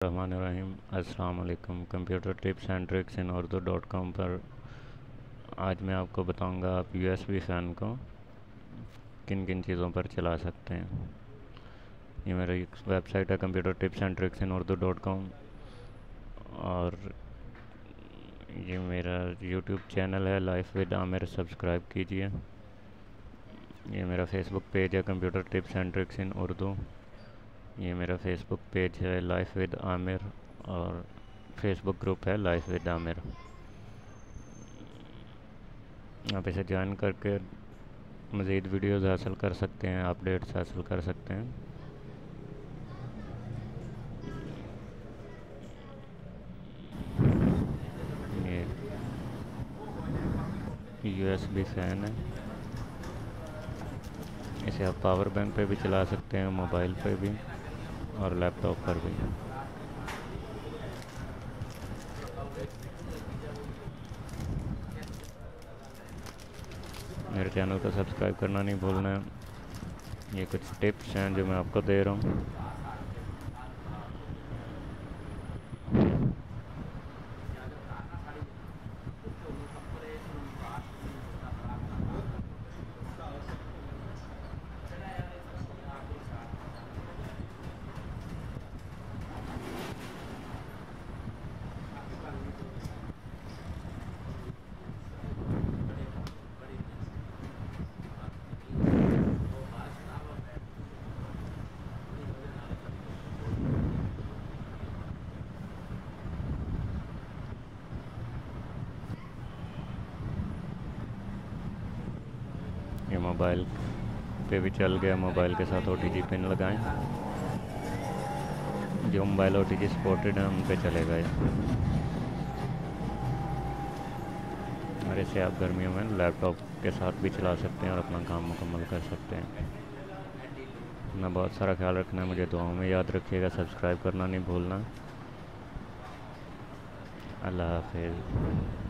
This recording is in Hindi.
रहमानिर्रहीम। अस्सलाम वालेकुम। Computer tips and tricks in Urdu .com पर आज मैं आपको बताऊंगा आप USB फ़ैन को किन किन चीज़ों पर चला सकते हैं। ये मेरी वेबसाइट है computer tips and tricks in Urdu .com और ये मेरा YouTube चैनल है लाइफ विद आमिर, सब्सक्राइब कीजिए। ये मेरा फेसबुक पेज है कंप्यूटर टिप्स एंड ट्रिक्स इन उर्दू। ये मेरा फेसबुक पेज है लाइफ विद आमिर और फेसबुक ग्रुप है लाइफ विद आमिर। आप इसे ज्वाइन करके मज़ीद वीडियोज़ हासिल कर सकते हैं, अपडेट्स हासिल कर सकते हैं। ये USB फ़ैन है। इसे आप पावर बैंक पे भी चला सकते हैं, मोबाइल पे भी और लैपटॉप पर भी। मेरे चैनल को सब्सक्राइब करना नहीं भूलना है। ये कुछ टिप्स हैं जो मैं आपको दे रहा हूँ। ये मोबाइल पे भी चल गया। मोबाइल के साथ OTG पिन लगाएं। जो मोबाइल OTG सपोर्टेड है उन पे चलेगा ये। और इसे आप गर्मियों में लैपटॉप के साथ भी चला सकते हैं और अपना काम मुकम्मल कर सकते हैं। अपना बहुत सारा ख्याल रखना है, मुझे दुआओं में याद रखिएगा। सब्सक्राइब करना नहीं भूलना। अल्लाह हाफिज़।